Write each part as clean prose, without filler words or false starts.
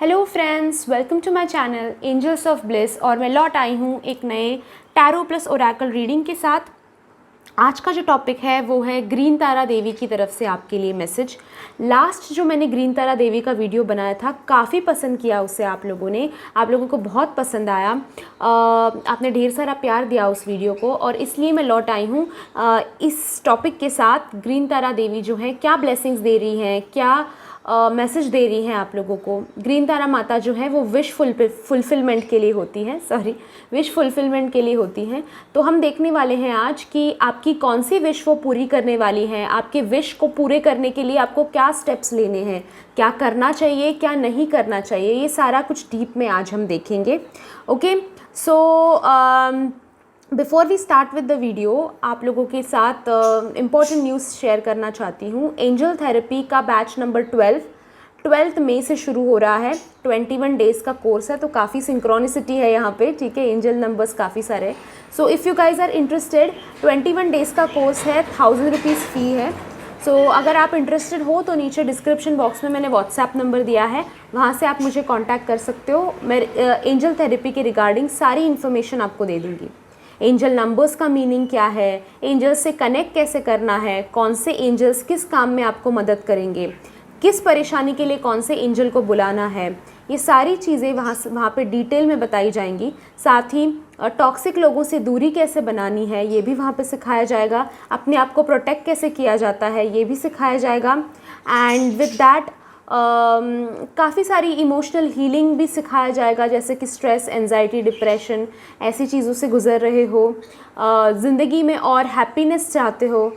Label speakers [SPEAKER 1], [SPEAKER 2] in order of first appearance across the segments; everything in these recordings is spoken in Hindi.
[SPEAKER 1] Hello friends, welcome to my channel angels of bliss. और मैं लौट आई हूँ एक नए टैरो प्लस ओरेकल रीडिंग के साथ। आज का जो टॉपिक है वो है ग्रीन तारा देवी की तरफ से आपके लिए मैसेज। लास्ट जो मैंने ग्रीन तारा देवी का वीडियो बनाया था, काफ़ी पसंद किया उसे आप लोगों ने, आप लोगों को बहुत पसंद आया। आपने ढेर सारा प्यार दिया उस वीडियो को और इसलिए मैं लौट आई हूँ इस टॉपिक के साथ। ग्रीन तारा देवी जो है क्या ब्लेसिंग्स दे रही हैं, क्या मैसेज दे रही हैं आप लोगों को। ग्रीन तारा माता जो है वो विश फुलफिलमेंट के लिए होती हैं, विश फुलफिलमेंट के लिए होती हैं। तो हम देखने वाले हैं आज कि आपकी कौन सी विश वो पूरी करने वाली हैं। आपके विश को पूरे करने के लिए आपको क्या स्टेप्स लेने हैं, क्या करना चाहिए, क्या नहीं करना चाहिए, ये सारा कुछ डीप में आज हम देखेंगे। Okay, so before we start with the video, आप लोगों के साथ इम्पॉर्टेंट न्यूज़ शेयर करना चाहती हूँ। एंजल थेरेपी का बैच नंबर 12 मई से शुरू हो रहा है। 21 डेज़ का कोर्स है, तो काफ़ी सिंक्रोनिसिटी है यहाँ पे, ठीक है। एंजल नंबर्स काफ़ी सारे। So if you guys are interested, 21 days का कोर्स है, 1000 रुपीज़ फ़ी है। सो अगर आप इंटरेस्टेड हो तो नीचे डिस्क्रिप्शन बॉक्स में मैंने व्हाट्सएप नंबर दिया है, वहाँ से आप मुझे कॉन्टैक्ट कर सकते हो। मैं एंजल थेरेपी के रिगार्डिंग सारी इन्फॉर्मेशन आपको दे दूँगी। एंजल नंबर्स का मीनिंग क्या है, एंजल्स से कनेक्ट कैसे करना है, कौन से एंजल्स किस काम में आपको मदद करेंगे, किस परेशानी के लिए कौन से एंजल को बुलाना है, ये सारी चीज़ें वहाँ पे डिटेल में बताई जाएंगी। साथ ही टॉक्सिक लोगों से दूरी कैसे बनानी है ये भी वहाँ पे सिखाया जाएगा। अपने आप को प्रोटेक्ट कैसे किया जाता है ये भी सिखाया जाएगा। एंड विद दैट काफ़ी सारी इमोशनल हीलिंग भी सिखाया जाएगा, जैसे कि स्ट्रेस, एंजाइटी, डिप्रेशन, ऐसी चीज़ों से गुज़र रहे हो, ज़िंदगी में और हैप्पीनेस चाहते हो,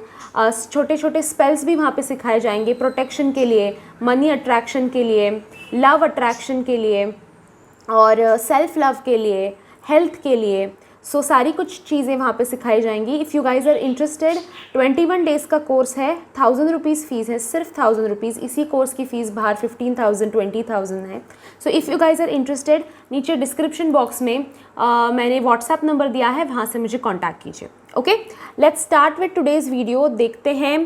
[SPEAKER 1] छोटे छोटे स्पेल्स भी वहाँ पे सिखाए जाएंगे प्रोटेक्शन के लिए, मनी अट्रैक्शन के लिए, लव अट्रैक्शन के लिए और सेल्फ लव के लिए, हेल्थ के लिए। सो सारी कुछ चीज़ें वहाँ पे सिखाई जाएंगी। If you guys are interested, 21 days का कोर्स है, 1000 रुपीज़ फ़ीस है, सिर्फ 1000 रुपीज़। इसी कोर्स की फ़ीस बाहर 15,000 20,000 है। So if you guys are interested, नीचे डिस्क्रिप्शन बॉक्स में मैंने व्हाट्सएप नंबर दिया है, वहाँ से मुझे कॉन्टैक्ट कीजिए। Okay, let's start with today's video. देखते हैं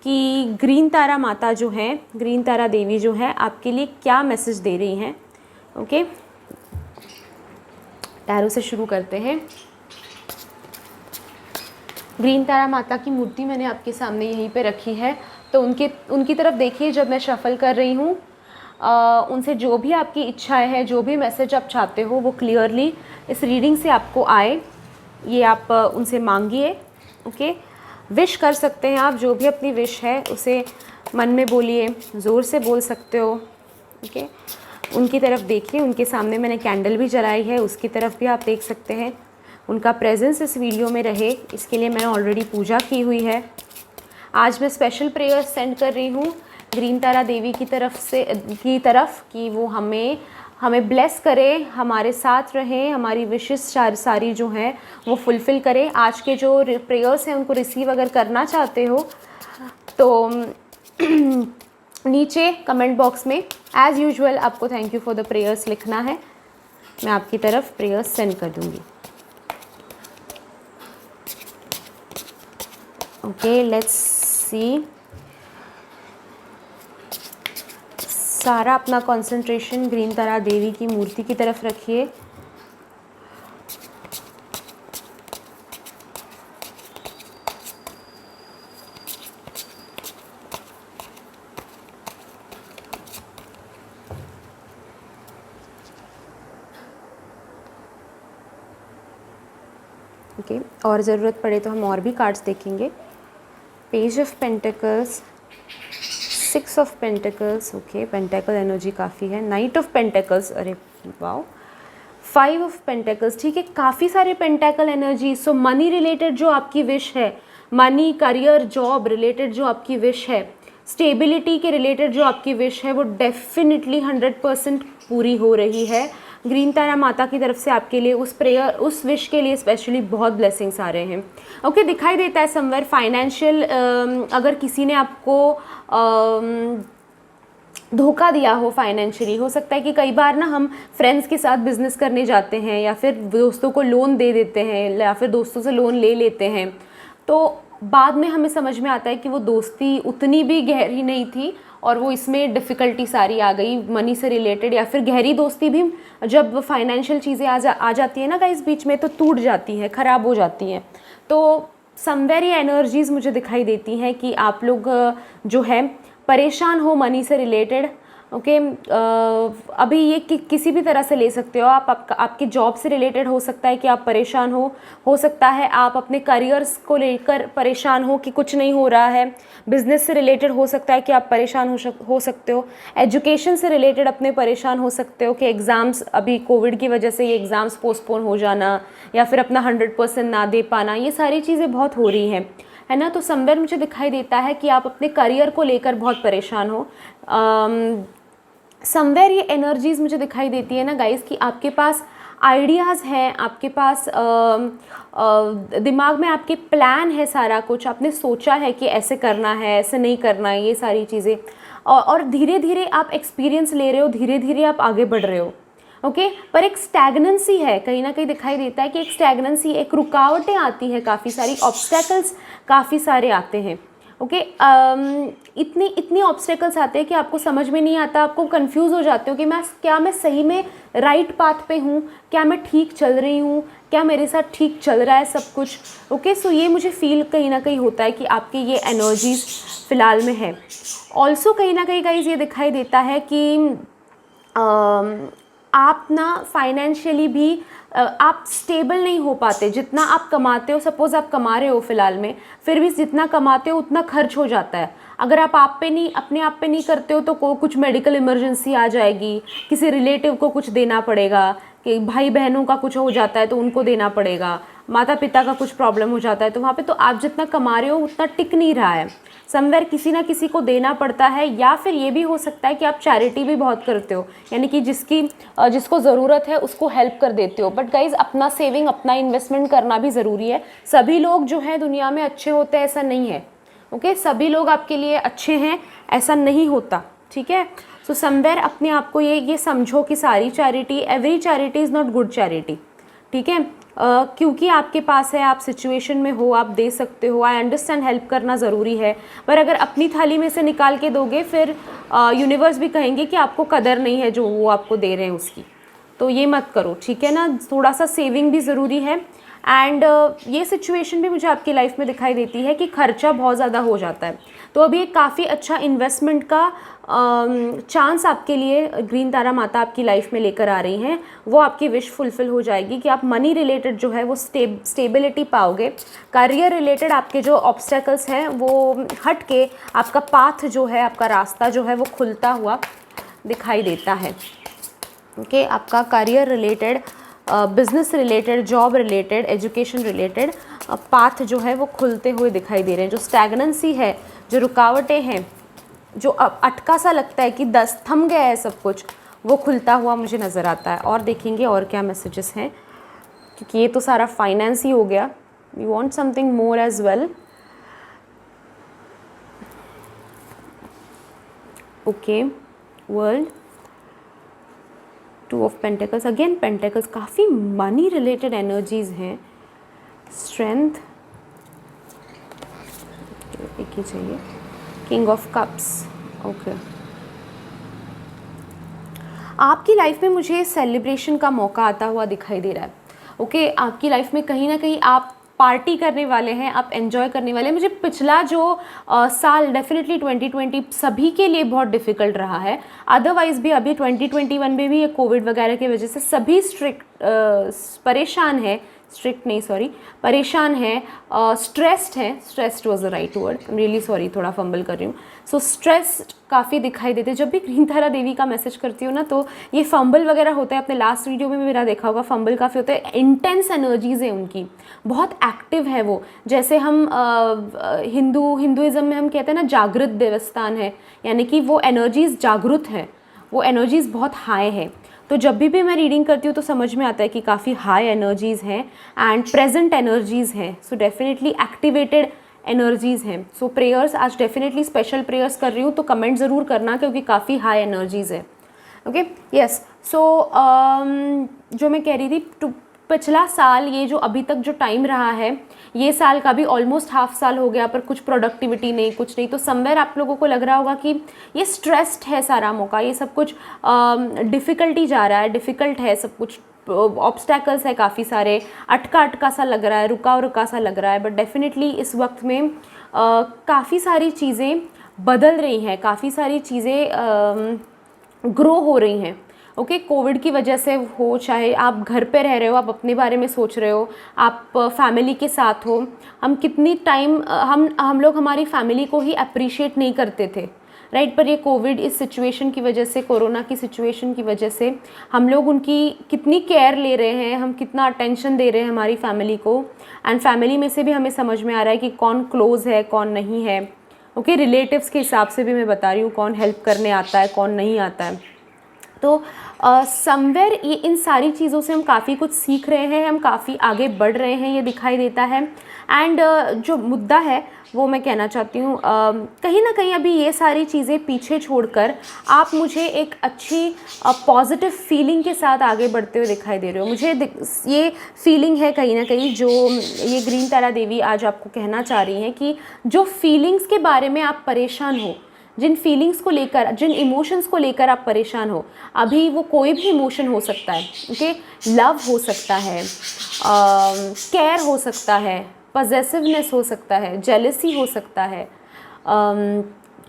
[SPEAKER 1] कि ग्रीन तारा माता जो है, ग्रीन तारा देवी जो है, आपके लिए क्या मैसेज दे रही हैं। ओके, टैरो से शुरू करते हैं। ग्रीन तारा माता की मूर्ति मैंने आपके सामने यहीं पे रखी है, तो उनकी तरफ देखिए जब मैं शफल कर रही हूँ। उनसे जो भी आपकी इच्छाएं हैं, जो भी मैसेज आप चाहते हो, वो क्लियरली इस रीडिंग से आपको आए, ये आप उनसे मांगिए। ओके, विश कर सकते हैं आप, जो भी अपनी विश है उसे मन में बोलिए, ज़ोर से बोल सकते हो। ओके, उनकी तरफ देखिए, उनके सामने मैंने कैंडल भी जलाई है, उसकी तरफ भी आप देख सकते हैं। उनका प्रेजेंस इस वीडियो में रहे, इसके लिए मैंने ऑलरेडी पूजा की हुई है। आज मैं स्पेशल प्रेयर सेंड कर रही हूँ ग्रीन तारा देवी की तरफ कि वो हमें ब्लेस करे, हमारे साथ रहे, हमारी विशेष सारी जो हैं वो फुलफ़िल करे। आज के जो प्रेयर्स हैं उनको रिसीव अगर करना चाहते हो तो नीचे कमेंट बॉक्स में एज़ यूजुअल आपको thank you for the prayers लिखना है। मैं आपकी तरफ प्रेयर्स सेंड कर दूँगी। Okay, let's see. सारा अपना कंसंट्रेशन ग्रीन तारा देवी की मूर्ति की तरफ रखिए। ओके, और ज़रूरत पड़े तो हम और भी कार्ड्स देखेंगे। Page of pentacles, 6 of pentacles, okay, pentacle energy काफ़ी है। नाइट ऑफ पेंटिकल्स, अरे वाओ, 5 ऑफ पेंटिकल्स, ठीक है, काफ़ी सारे पेंटिकल एनर्जी। सो मनी रिलेटेड जो आपकी विश है, मनी, करियर, जॉब रिलेटेड जो आपकी विश है, स्टेबिलिटी के रिलेटेड जो आपकी विश है, वो डेफिनेटली 100% पूरी हो रही है। ग्रीन तारा माता की तरफ से आपके लिए उस विश के लिए स्पेशली बहुत ब्लेसिंग्स आ रहे हैं। ओके, दिखाई देता है समवेयर फाइनेंशियल, अगर किसी ने आपको धोखा दिया हो फाइनेंशियली, हो सकता है कि कई बार ना हम फ्रेंड्स के साथ बिजनेस करने जाते हैं या फिर दोस्तों को लोन दे देते हैं या फिर दोस्तों से लोन ले लेते हैं, तो बाद में हमें समझ में आता है कि वो दोस्ती उतनी भी गहरी नहीं थी और वो इसमें डिफ़िकल्टी सारी आ गई मनी से रिलेटेड, या फिर गहरी दोस्ती भी जब फाइनेंशियल चीज़ें आ जाती है ना गाइस बीच में, तो टूट जाती है, ख़राब हो जाती हैं। तो समवेयर ये एनर्जीज़ मुझे दिखाई देती हैं कि आप लोग जो है परेशान हो मनी से रिलेटेड। ओके, अभी ये किसी भी तरह से ले सकते हो आप, आपके जॉब से रिलेटेड हो सकता है कि आप परेशान हो सकता है आप अपने करियर्स को लेकर परेशान हो कि कुछ नहीं हो रहा है, बिजनेस से रिलेटेड हो सकता है कि आप परेशान हो सकते हो, एजुकेशन से रिलेटेड अपने परेशान हो सकते हो कि एग्ज़ाम्स अभी कोविड की वजह से ये एग्ज़ाम्स पोस्टपोन हो जाना या फिर अपना 100% ना दे पाना, ये सारी चीज़ें बहुत हो रही हैं, है ना। तो समवेयर मुझे दिखाई देता है कि आप अपने करियर को लेकर बहुत परेशान हो। समवेयर ये एनर्जीज़ मुझे दिखाई देती है ना गाइस कि आपके पास आइडियाज़ हैं, आपके पास दिमाग में आपके प्लान है, सारा कुछ आपने सोचा है कि ऐसे करना है, ऐसे नहीं करना है, ये सारी चीज़ें, और धीरे धीरे आप एक्सपीरियंस ले रहे हो, धीरे धीरे आप आगे बढ़ रहे हो। ओके, पर एक स्टैग्नेंसी है, कहीं ना कहीं दिखाई देता है कि एक स्टैग्नेंसी, एक रुकावटें आती हैं, काफ़ी सारी ऑब्स्टेकल्स काफ़ी सारे आते हैं। ओके, इतनी ऑब्स्टेकल्स आते हैं कि आपको समझ में नहीं आता, आपको कंफ्यूज हो जाते हो कि मैं सही में राइट पाथ पे हूँ, क्या मैं ठीक चल रही हूँ, क्या मेरे साथ ठीक चल रहा है सब कुछ। ओके, सो ये मुझे फील कहीं ना कहीं होता है कि आपकी ये एनर्जीज फ़िलहाल में है। ऑल्सो कहीं ना कहीं गाइस ये दिखाई देता है कि आप ना फाइनेंशियली भी आप स्टेबल नहीं हो पाते। जितना आप कमाते हो, सपोज़ आप कमा रहे हो फ़िलहाल में, फिर भी जितना कमाते हो उतना खर्च हो जाता है। अगर आप अपने आप पे नहीं करते हो तो कुछ मेडिकल इमरजेंसी आ जाएगी, किसी रिलेटिव को कुछ देना पड़ेगा, कि भाई बहनों का कुछ हो जाता है तो उनको देना पड़ेगा, माता पिता का कुछ प्रॉब्लम हो जाता है, तो वहाँ पे तो आप जितना कमा रहे हो उतना टिक नहीं रहा है। समवेयर किसी ना किसी को देना पड़ता है, या फिर ये भी हो सकता है कि आप चैरिटी भी बहुत करते हो, यानी कि जिसको ज़रूरत है उसको हेल्प कर देते हो। बट गाइज़, अपना सेविंग, अपना इन्वेस्टमेंट करना भी ज़रूरी है। सभी लोग जो है दुनिया में अच्छे होते हैं ऐसा नहीं है। ओके, सभी लोग आपके लिए अच्छे हैं ऐसा नहीं होता, ठीक है। सो समवेयर अपने आप को ये समझो कि सारी charity, every charity is not good charity, ठीक है। क्योंकि आपके पास है, आप सिचुएशन में हो, आप दे सकते हो, आई अंडरस्टैंड, हेल्प करना ज़रूरी है, पर अगर अपनी थाली में से निकाल के दोगे फिर यूनिवर्स भी कहेंगे कि आपको कदर नहीं है जो वो आपको दे रहे हैं उसकी, तो ये मत करो, ठीक है ना। थोड़ा सा सेविंग भी ज़रूरी है। एंड ये सिचुएशन भी मुझे आपकी लाइफ में दिखाई देती है कि खर्चा बहुत ज़्यादा हो जाता है, तो अभी एक काफ़ी अच्छा इन्वेस्टमेंट का चांस आपके लिए ग्रीन तारा माता आपकी लाइफ में लेकर आ रही हैं। वो आपकी विश फुलफिल हो जाएगी कि आप मनी रिलेटेड जो है वो स्टेबिलिटी पाओगे। करियर रिलेटेड आपके जो ऑब्स्टेकल्स हैं वो हट के आपका पाथ जो है, आपका रास्ता जो है वो खुलता हुआ दिखाई देता है। ओके, आपका career related, business related, job related, education related path जो है वो खुलते हुए दिखाई दे रहे हैं। जो स्टैग्नेंसी है, जो रुकावटें हैं, जो अटका सा लगता है कि थम गया है सब कुछ, वो खुलता हुआ मुझे नज़र आता है। और देखेंगे और क्या मैसेजेस हैं, क्योंकि ये तो सारा फाइनेंस ही हो गया। We want something more as well. Okay, world, two of pentacles, again pentacles, काफ़ी मनी रिलेटेड एनर्जीज हैं। स्ट्रेंथ, एक ही चाहिए, किंग ऑफ कप्स। ओके, आपकी लाइफ में मुझे सेलिब्रेशन का मौका आता हुआ दिखाई दे रहा है। ओके, आपकी लाइफ में कहीं ना कहीं आप पार्टी करने वाले हैं, आप एंजॉय करने वाले हैं। मुझे पिछला जो साल डेफिनेटली 2020 सभी के लिए बहुत डिफ़िकल्ट रहा है। अदरवाइज़ भी अभी 2021 में भी ये कोविड वगैरह की वजह से सभी परेशान है, स्ट्रिक्ट नहीं सॉरी, परेशान है, स्ट्रेस्ड है, stressed was the right word, I am really sorry, थोड़ा फंबल कर रही हूँ। सो स्ट्रेस्ड काफ़ी दिखाई देते। जब भी ग्रीन तारा देवी का मैसेज करती हूँ ना तो ये फंबल वगैरह होता है। अपने लास्ट वीडियो में भी मेरा देखा होगा, फंबल काफ़ी होता है। इंटेंस एनर्जीज़ है उनकी, बहुत एक्टिव है वो। जैसे हम हिंदुइज़्म में हम कहते हैं ना जागृत देवस्थान है, यानी कि वो एनर्जीज़ जागृत हैं, वो एनर्जीज़ बहुत हाई है। तो जब भी मैं रीडिंग करती हूँ तो समझ में आता है कि काफ़ी हाई एनर्जीज़ हैं एंड प्रेजेंट एनर्जीज़ हैं। सो डेफिनेटली एक्टिवेटेड एनर्जीज़ हैं। सो प्रेयर्स, आज डेफिनेटली स्पेशल प्रेयर्स कर रही हूँ, तो कमेंट ज़रूर करना क्योंकि काफ़ी हाई एनर्जीज़ है। Okay, yes. सो जो मैं कह रही थी, पिछला साल, ये जो अभी तक जो टाइम रहा है, ये साल का भी ऑलमोस्ट हाफ साल हो गया, पर कुछ प्रोडक्टिविटी नहीं, कुछ नहीं। तो समवेयर आप लोगों को लग रहा होगा कि ये स्ट्रेस्ड है सारा मौका, ये सब कुछ डिफ़िकल्टी जा रहा है, डिफ़िकल्ट है सब कुछ, ऑब्स्टैकल्स है काफ़ी सारे, अटका सा लग रहा है, रुका सा लग रहा है। बट डेफिनेटली इस वक्त में काफ़ी सारी चीज़ें बदल रही हैं, काफ़ी सारी चीज़ें ग्रो हो रही हैं। ओके, कोविड की वजह से हो, चाहे आप घर पे रह रहे हो, आप अपने बारे में सोच रहे हो, आप फैमिली के साथ हो, हम कितनी टाइम हम लोग हमारी फैमिली को ही अप्रिशिएट नहीं करते थे, राइट। पर ये कोविड इस सिचुएशन की वजह से, कोरोना की सिचुएशन की वजह से हम लोग उनकी कितनी केयर ले रहे हैं, हम कितना अटेंशन दे रहे हैं हमारी फैमिली को। एंड फैमिली में से भी हमें समझ में आ रहा है कि कौन क्लोज़ है, कौन नहीं है। ओके, रिलेटिव्स के हिसाब से भी मैं बता रही हूँ कौन हेल्प करने आता है, कौन नहीं आता है। तो समवेयर ये इन सारी चीज़ों से हम काफ़ी कुछ सीख रहे हैं, हम काफ़ी आगे बढ़ रहे हैं, ये दिखाई देता है। एंड जो मुद्दा है वो मैं कहना चाहती हूँ, कहीं ना कहीं अभी ये सारी चीज़ें पीछे छोड़कर आप मुझे एक अच्छी पॉजिटिव फीलिंग के साथ आगे बढ़ते हुए दिखाई दे रहे हो। मुझे ये फीलिंग है कहीं ना कहीं, जो ये ग्रीन तारा देवी आज आपको कहना चाह रही हैं कि जो फीलिंग्स के बारे में आप परेशान हो, जिन फीलिंग्स को लेकर, जिन इमोशंस को लेकर आप परेशान हो, अभी वो कोई भी इमोशन हो सकता है। ओके, लव हो सकता है, केयर हो सकता है, पॉजेसिवनेस हो सकता है, जेलसी हो सकता है,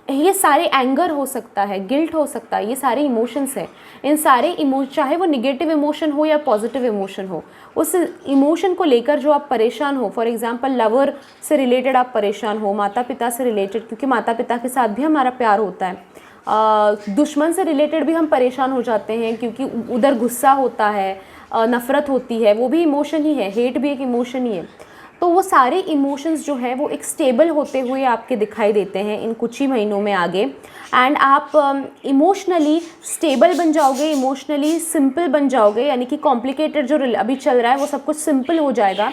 [SPEAKER 1] ये सारे, एंगर हो सकता है, गिल्ट हो सकता है, ये सारे इमोशंस हैं। इन सारे चाहे वो निगेटिव इमोशन हो या पॉजिटिव इमोशन हो, उस इमोशन को लेकर जो आप परेशान हो, फॉर एग्जांपल लवर से रिलेटेड आप परेशान हो, माता पिता से रिलेटेड, क्योंकि माता पिता के साथ भी हमारा प्यार होता है, दुश्मन से रिलेटेड भी हम परेशान हो जाते हैं क्योंकि उधर गुस्सा होता है, नफ़रत होती है, वो भी इमोशन ही है, हेट भी एक इमोशन ही है। तो वो सारे इमोशंस जो है वो एक स्टेबल होते हुए आपके दिखाई देते हैं इन कुछ ही महीनों में आगे। एंड आप इमोशनली स्टेबल बन जाओगे, इमोशनली सिंपल बन जाओगे, यानी कि कॉम्प्लिकेटेड जो अभी चल रहा है वो सब कुछ सिंपल हो जाएगा।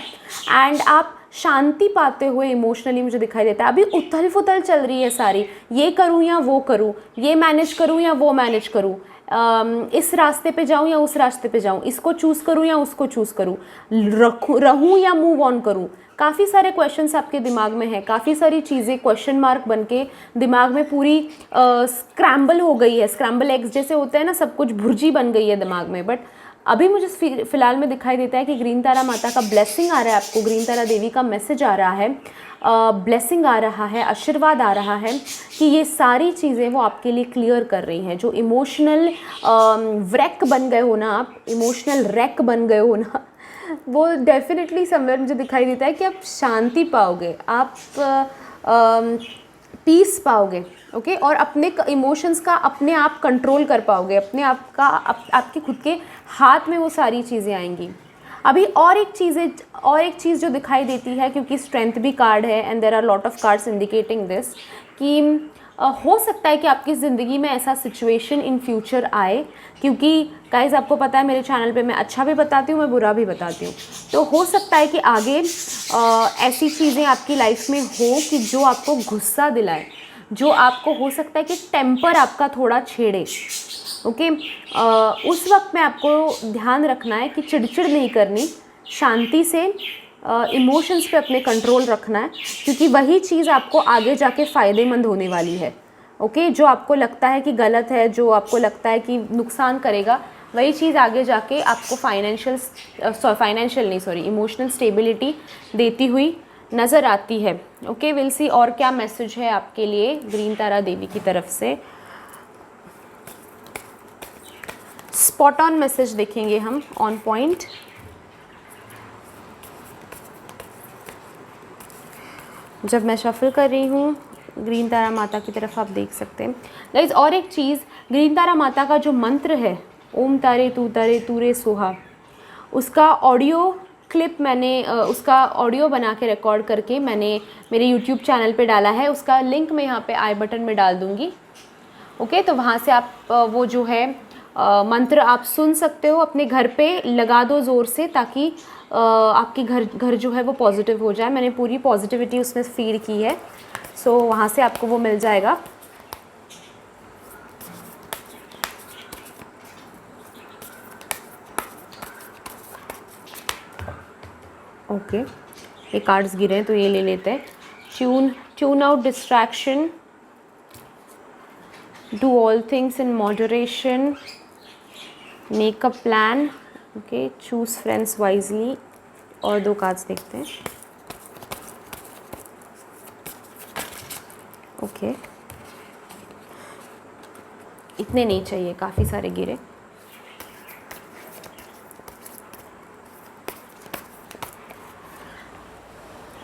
[SPEAKER 1] एंड आप शांति पाते हुए इमोशनली, मुझे दिखाई देता है। अभी उथल फुथल चल रही है सारी, ये करूँ या वो करूँ, ये मैनेज करूँ या वो मैनेज करूँ, इस रास्ते पे जाऊँ या उस रास्ते पे जाऊँ, इसको चूज़ करूँ या उसको चूज़ करूँ, रहूँ या मूव ऑन करूँ। काफ़ी सारे क्वेश्चंस आपके दिमाग में हैं, काफ़ी सारी चीज़ें क्वेश्चन मार्क बन के दिमाग में पूरी स्क्रैम्बल हो गई है, स्क्रैम्बल एग्स जैसे होते हैं ना, सब कुछ भुर्जी बन गई है दिमाग में। बट अभी मुझे फ़िलहाल में दिखाई देता है कि ग्रीन तारा माता का ब्लेसिंग आ रहा है आपको, ग्रीन तारा देवी का मैसेज आ रहा है, ब्लेसिंग आ रहा है, आशीर्वाद आ रहा है कि ये सारी चीज़ें वो आपके लिए क्लियर कर रही हैं। जो इमोशनल व्रेक बन गए हो ना आप, इमोशनल रैक बन गए हो ना, वो डेफिनेटली समवेयर मुझे दिखाई देता है कि आप शांति पाओगे, आप पीस पाओगे। ओके, और अपने इमोशंस का अपने आप कंट्रोल कर पाओगे, अपने आप का आपके खुद के हाथ में वो सारी चीज़ें आएंगी। अभी और एक चीज़ जो दिखाई देती है, क्योंकि स्ट्रेंथ भी कार्ड है and there are lot of cards indicating this, कि हो सकता है कि आपकी ज़िंदगी में ऐसा सिचुएशन इन फ्यूचर आए, क्योंकि गाइस आपको पता है मेरे चैनल पे मैं अच्छा भी बताती हूँ, मैं बुरा भी बताती हूँ। तो हो सकता है कि आगे ऐसी चीज़ें आपकी लाइफ में हो कि जो आपको गुस्सा दिलाए, जो आपको हो सकता है कि टेम्पर आपका थोड़ा छेड़े। ओके, उस वक्त में आपको ध्यान रखना है कि चिड़चिड़ नहीं करनी, शांति से इमोशंस पे अपने कंट्रोल रखना है, क्योंकि वही चीज़ आपको आगे जाके फ़ायदेमंद होने वाली है। ओके, जो आपको लगता है कि गलत है, जो आपको लगता है कि नुकसान करेगा, वही चीज़ आगे जाके आपको इमोशनल स्टेबिलिटी देती हुई नज़र आती है। ओके, विल सी और क्या मैसेज है आपके लिए ग्रीन तारा देवी की तरफ से। स्पॉट ऑन मैसेज देखेंगे हम, ऑन पॉइंट। जब मैं शफल कर रही हूँ ग्रीन तारा माता की तरफ, आप देख सकते हैं गाइज। और एक चीज़, ग्रीन तारा माता का जो मंत्र है, ओम तारे तू रे सोहा, उसका ऑडियो क्लिप मैंने उसका ऑडियो बना के रिकॉर्ड करके मैंने मेरे यूट्यूब चैनल पे डाला है। उसका लिंक मैं यहाँ पे आई बटन में डाल दूँगी। ओके, तो वहाँ से आप वो जो है मंत्र आप सुन सकते हो, अपने घर पे लगा दो ज़ोर से, ताकि आपकी घर जो है वो पॉजिटिव हो जाए। मैंने पूरी पॉजिटिविटी उसमें फीड की है, सो वहाँ से आपको वो मिल जाएगा। ओके, ये कार्ड्स गिरे हैं तो ये ले लेते हैं। Tune out distraction, do all things in moderation, make a plan, okay, choose friends wisely. और 2 कार्ड्स देखते हैं। ओके, इतने नहीं चाहिए, काफ़ी सारे गिरे।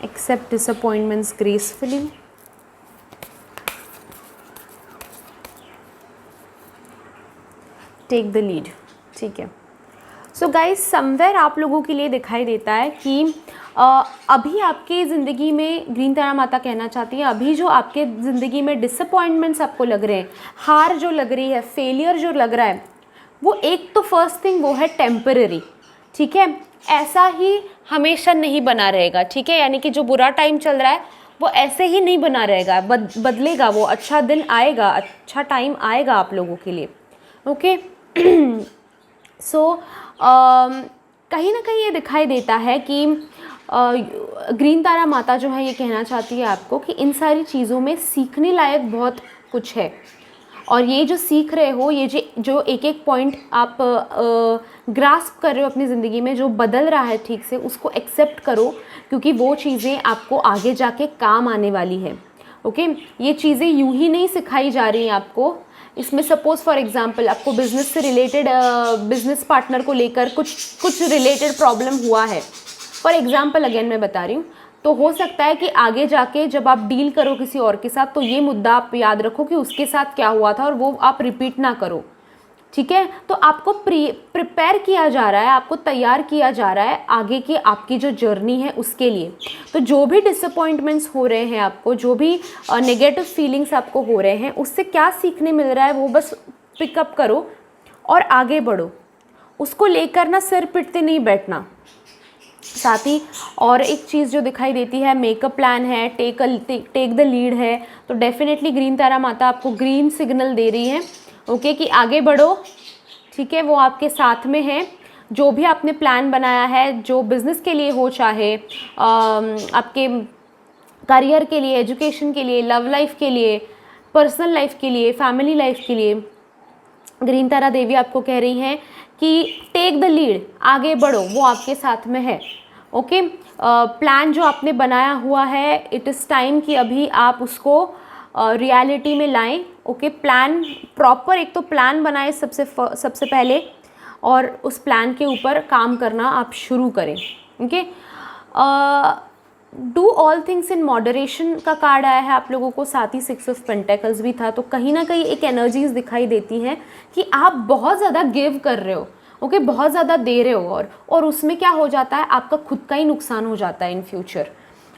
[SPEAKER 1] Accept disappointments gracefully, take the lead. ठीक है, सो गाइज समवेयर आप लोगों के लिए दिखाई देता है कि अभी आपके ज़िंदगी में ग्रीन तारा माता कहना चाहती है, अभी जो आपके ज़िंदगी में डिसअपॉइंटमेंट्स आपको लग रहे हैं, हार जो लग रही है, फेलियर जो लग रहा है, वो एक तो फर्स्ट थिंग वो है टेम्पररी। ठीक है, ऐसा ही हमेशा नहीं बना रहेगा। ठीक है, यानी कि जो बुरा टाइम चल रहा है वो ऐसे ही नहीं बना रहेगा, बदलेगा वो, अच्छा दिन आएगा, अच्छा टाइम आएगा आप लोगों के लिए। ओके, सो कहीं ना कहीं ये दिखाई देता है कि ग्रीन तारा माता जो है ये कहना चाहती है आपको कि इन सारी चीज़ों में सीखने लायक बहुत कुछ है, और ये जो सीख रहे हो, ये जो एक एक पॉइंट आप ग्रास्प कर रहे हो अपनी ज़िंदगी में, जो बदल रहा है ठीक से, उसको एक्सेप्ट करो, क्योंकि वो चीज़ें आपको आगे जाके काम आने वाली है। ओके, ये चीज़ें यूं ही नहीं सिखाई जा रही हैं आपको। इसमें सपोज़ फॉर एग्जांपल आपको बिज़नेस से रिलेटेड, बिज़नेस पार्टनर को लेकर कुछ रिलेटेड प्रॉब्लम हुआ है, फॉर एग्जांपल अगेन मैं बता रही हूँ, तो हो सकता है कि आगे जाके जब आप डील करो किसी और के साथ, तो ये मुद्दा आप याद रखो कि उसके साथ क्या हुआ था और वो आप रिपीट ना करो। ठीक है, तो आपको प्रिपेयर किया जा रहा है, आपको तैयार किया जा रहा है आगे की आपकी जो जर्नी है उसके लिए। तो जो भी डिसअपॉइंटमेंट्स हो रहे हैं आपको, जो भी नेगेटिव फीलिंग्स आपको हो रहे हैं, उससे क्या सीखने मिल रहा है वो बस पिकअप करो और आगे बढ़ो। उसको लेकर ना सिर पिटते नहीं बैठना। साथ ही और एक चीज़ जो दिखाई देती है, मेकअप प्लान है, टेक द लीड है, तो डेफिनेटली ग्रीन तारा माता आपको ग्रीन सिग्नल दे रही है, ओके, कि आगे बढ़ो। ठीक है, वो आपके साथ में है। जो भी आपने प्लान बनाया है, जो बिज़नेस के लिए हो, चाहे आपके करियर के लिए, एजुकेशन के लिए, लव लाइफ के लिए, पर्सनल लाइफ के लिए, फैमिली लाइफ के लिए, ग्रीन तारा देवी आपको कह रही हैं कि टेक द लीड, आगे बढ़ो, वो आपके साथ में है। ओके, प्लान जो आपने बनाया हुआ है, इट इज़ टाइम कि अभी आप उसको रियलिटी में लाएं। ओके, प्लान प्रॉपर, एक तो प्लान बनाए सबसे पहले, और उस प्लान के ऊपर काम करना आप शुरू करें। Okay, do all things in moderation का कार्ड आया है आप लोगों को, साथ ही 6 ऑफ पेंटेकल्स भी था। तो कहीं ना कहीं एक एनर्जीज दिखाई देती हैं कि आप बहुत ज़्यादा गिव कर रहे हो। ओके, बहुत ज़्यादा दे रहे हो, और उसमें क्या हो जाता है, आपका खुद का ही नुकसान हो जाता है इन फ्यूचर।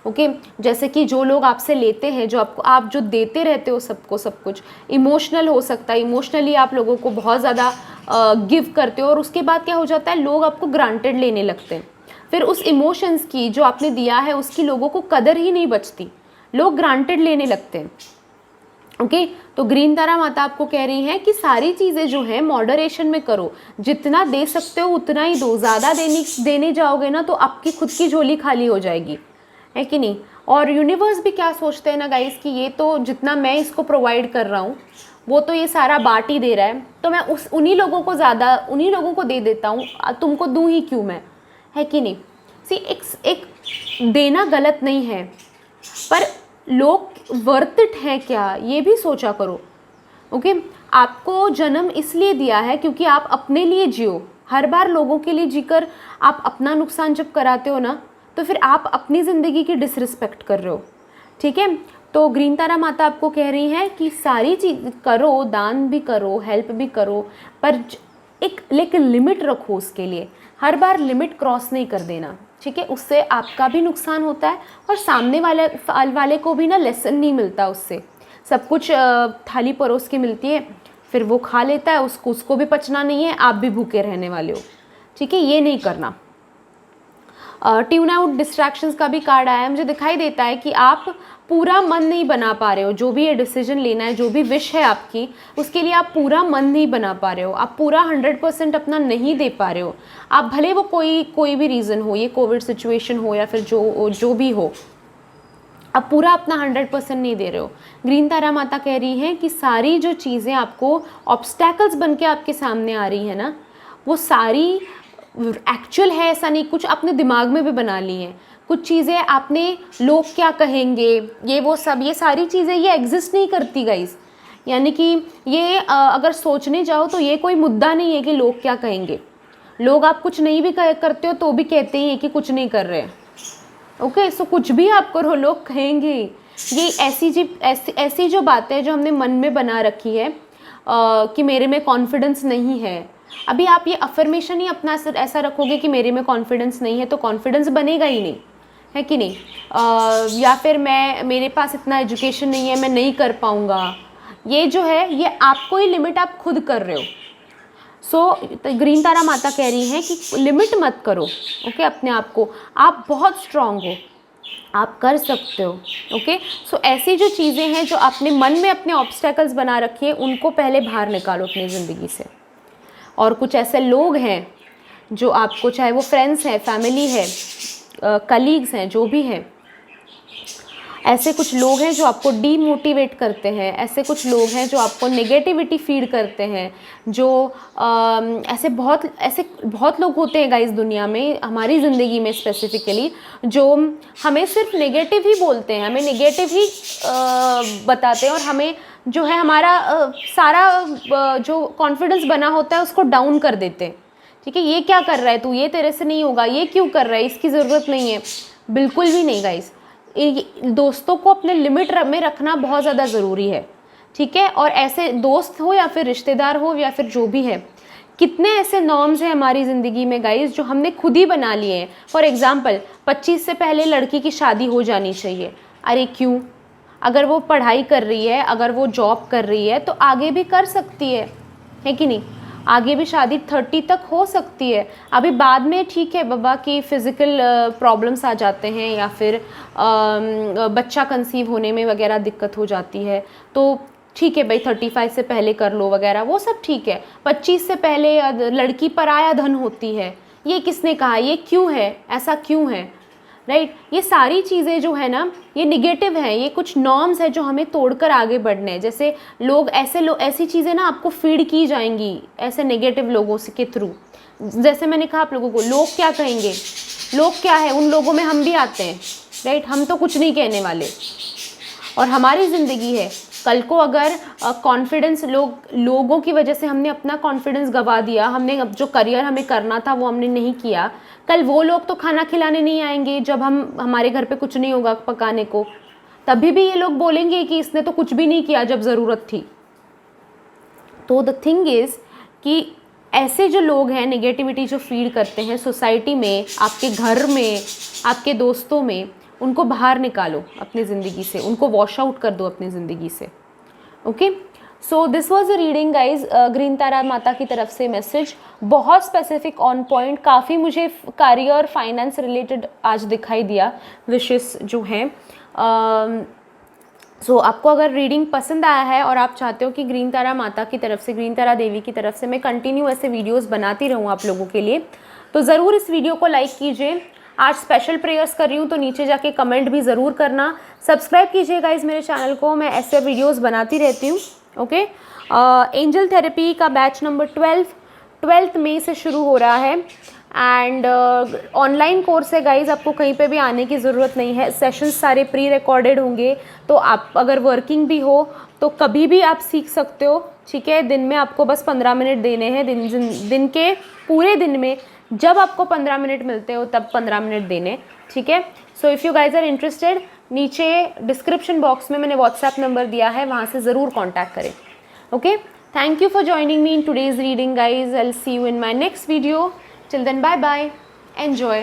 [SPEAKER 1] ओके, जैसे कि जो लोग आपसे लेते हैं, जो आप जो देते रहते हो सबको सब कुछ, इमोशनल हो सकता है, इमोशनली आप लोगों को बहुत ज़्यादा गिव करते हो, और उसके बाद क्या हो जाता है, लोग आपको ग्रांटेड लेने लगते हैं। फिर उस इमोशंस की जो आपने दिया है उसकी लोगों को कदर ही नहीं बचती, लोग ग्रांटेड लेने लगते हैं। ओके, तो ग्रीन तारा माता आपको कह रही है कि सारी चीज़ें जो है मॉडरेशन में करो, जितना दे सकते हो उतना ही दो, ज़्यादा देने जाओगे ना तो आपकी खुद की झोली खाली हो जाएगी, है कि नहीं। और यूनिवर्स भी क्या सोचते हैं ना गाइस, कि ये तो जितना मैं इसको प्रोवाइड कर रहा हूँ वो तो ये सारा बाट ही दे रहा है, तो मैं उन्हीं लोगों को ज़्यादा, उन्हीं लोगों को दे देता हूँ, तुमको दूँ ही क्यों मैं, है कि नहीं। सी एक देना गलत नहीं है, पर लोग वर्थ इट है क्या, ये भी सोचा करो। ओके, आपको जन्म इसलिए दिया है क्योंकि आप अपने लिए जियो। हर बार लोगों के लिए जीकर आप अपना नुकसान जब कराते हो ना, तो फिर आप अपनी ज़िंदगी की डिसरिस्पेक्ट कर रहे हो। ठीक है, तो ग्रीन तारा माता आपको कह रही है कि सारी चीज़ करो, दान भी करो, हेल्प भी करो, पर एक लिमिट रखो उसके लिए। हर बार लिमिट क्रॉस नहीं कर देना, ठीक है, उससे आपका भी नुकसान होता है और सामने वाले को भी ना लेसन नहीं मिलता उससे। सब कुछ थाली परोस के मिलती है, फिर वो खा लेता है, उसको भी पचना नहीं है, आप भी भूखे रहने वाले हो। ठीक है, ये नहीं करना। ट्यून आउट डिस्ट्रैक्शंस का भी कार्ड आया है। मुझे दिखाई देता है कि आप पूरा मन नहीं बना पा रहे हो, जो भी ये डिसीजन लेना है, जो भी विश है आपकी, उसके लिए आप पूरा मन नहीं बना पा रहे हो, आप पूरा 100% अपना नहीं दे पा रहे हो। आप भले वो कोई भी रीज़न हो, ये कोविड सिचुएशन हो या फिर जो भी हो, आप पूरा अपना 100% नहीं दे रहे हो। ग्रीन तारा माता कह रही है कि सारी जो चीज़ें आपको ऑब्स्टैकल्स बन के आपके सामने आ रही है ना, वो सारी एक्चुअल है ऐसा नहीं, कुछ अपने दिमाग में भी बना ली हैं, कुछ चीज़ें आपने लोग क्या कहेंगे, ये वो सब, ये सारी चीज़ें ये एग्जिस्ट नहीं करती गाइस। यानी कि ये अगर सोचने जाओ तो ये कोई मुद्दा नहीं है कि लोग क्या कहेंगे। लोग आप कुछ नहीं भी करते हो तो भी कहते ही हैं कि कुछ नहीं कर रहे। ओके, सो कुछ भी आप करो लोग कहेंगे। ये ऐसी जो बातें जो हमने मन में बना रखी है कि मेरे में कॉन्फिडेंस नहीं है, अभी आप ये अफर्मेशन ही अपना ऐसा रखोगे कि मेरे में कॉन्फिडेंस नहीं है, तो कॉन्फिडेंस बनेगा ही नहीं, है कि नहीं। या फिर मेरे पास इतना एजुकेशन नहीं है, मैं नहीं कर पाऊँगा, ये जो है ये आपको ही लिमिट आप खुद कर रहे हो। सो ग्रीन तारा माता कह रही है कि लिमिट मत करो, ओके, अपने आप को। आप बहुत स्ट्रांग हो, आप कर सकते हो, ओके। सो ऐसी जो चीज़ें हैं जो अपने मन में अपने ऑब्स्टेकल्स बना रखी है, उनको पहले बाहर निकालो अपनी ज़िंदगी से। और कुछ ऐसे लोग हैं जो आपको, चाहे वो फ्रेंड्स हैं, फैमिली है, कलीग्स हैं, जो भी हैं, ऐसे कुछ लोग हैं जो आपको डीमोटिवेट करते हैं, ऐसे कुछ लोग हैं जो आपको नेगेटिविटी फीड करते हैं, जो ऐसे बहुत लोग होते हैं गाइस दुनिया में, हमारी ज़िंदगी में स्पेसिफिकली, जो हमें सिर्फ नेगेटिव ही बोलते हैं, हमें नेगेटिव ही बताते हैं, और हमें जो है हमारा सारा जो कॉन्फिडेंस बना होता है उसको डाउन कर देते हैं। ठीक है, ये क्या कर रहा है तू, ये तेरे से नहीं होगा, ये क्यों कर रहा है, इसकी ज़रूरत नहीं है। बिल्कुल भी नहीं गाइस, दोस्तों को अपने लिमिट में रखना बहुत ज़्यादा ज़रूरी है। ठीक है, और ऐसे दोस्त हो या फिर रिश्तेदार हो या फिर जो भी है, कितने ऐसे नॉर्म्स हैं हमारी ज़िंदगी में गाइस जो हमने खुद ही बना लिए हैं। फॉर एग्जांपल 25 से पहले लड़की की शादी हो जानी चाहिए। अरे क्यों? अगर वो पढ़ाई कर रही है, अगर वो जॉब कर रही है, तो आगे भी कर सकती है कि नहीं? आगे भी शादी 30 तक हो सकती है। अभी बाद में ठीक है बाबा कि फ़िज़िकल प्रॉब्लम्स आ जाते हैं या फिर बच्चा कंसीव होने में वगैरह दिक्कत हो जाती है, तो ठीक है भाई 35 से पहले कर लो वगैरह, वो सब ठीक है। 25 से पहले लड़की पराया धन होती है, ये किसने कहा, ये क्यों है, ऐसा क्यों है, राइट। ये सारी चीज़ें जो है ना, ये निगेटिव है, ये कुछ नॉर्म्स है जो हमें तोड़कर आगे बढ़ने हैं। जैसे ऐसी चीज़ें ना आपको फीड की जाएंगी ऐसे नेगेटिव लोगों से के थ्रू। जैसे मैंने कहा आप लोगों को, लोग क्या कहेंगे, लोग क्या है, उन लोगों में हम भी आते हैं, राइट। हम तो कुछ नहीं कहने वाले, और हमारी ज़िंदगी है। कल को अगर कॉन्फिडेंस लोगों की वजह से हमने अपना कॉन्फिडेंस गवा दिया, हमने जो करियर हमें करना था वो हमने नहीं किया, कल वो लोग तो खाना खिलाने नहीं आएंगे जब हमारे घर पे कुछ नहीं होगा पकाने को, तभी भी ये लोग बोलेंगे कि इसने तो कुछ भी नहीं किया जब ज़रूरत थी। तो द थिंग इज़ कि ऐसे जो लोग हैं नेगेटिविटी जो फीड करते हैं सोसाइटी में, आपके घर में, आपके दोस्तों में, उनको बाहर निकालो अपनी ज़िंदगी से, उनको वॉश आउट कर दो अपनी ज़िंदगी से। Okay, so this was a reading guys, green Tara माता की तरफ से मैसेज, बहुत स्पेसिफिक ऑन पॉइंट, काफ़ी मुझे करियर फाइनेंस रिलेटेड आज दिखाई दिया विशेष जो हैं। सो आपको अगर रीडिंग पसंद आया है और आप चाहते हो कि ग्रीन तारा माता की तरफ से, ग्रीन तारा देवी की तरफ से मैं कंटिन्यू ऐसे वीडियोस बनाती रहूँ आप लोगों के लिए, तो ज़रूर इस वीडियो को लाइक कीजिए। आज स्पेशल प्रेयर्स कर रही हूँ तो नीचे जाके कमेंट भी ज़रूर करना, सब्सक्राइब कीजिएगा इस मेरे चैनल को, मैं ऐसे वीडियोस बनाती रहती हूँ। ओके, एंजल थेरेपी का बैच नंबर 12 मई से शुरू हो रहा है, एंड ऑनलाइन कोर्स है गाइज, आपको कहीं पे भी आने की ज़रूरत नहीं है। सेशंस सारे प्री रिकॉर्डेड होंगे, तो आप अगर वर्किंग भी हो तो कभी भी आप सीख सकते हो। ठीक है, दिन में आपको बस 15 मिनट देने हैं, दिन के पूरे दिन में जब आपको 15 मिनट मिलते हो तब 15 मिनट देने। ठीक है, so if you guys are interested, नीचे डिस्क्रिप्शन बॉक्स में मैंने व्हाट्सएप नंबर दिया है, वहाँ से ज़रूर कॉन्टैक्ट करें। Okay, thank you for joining me in today's reading guys, I will see you in my next video. Till then, bye bye, enjoy.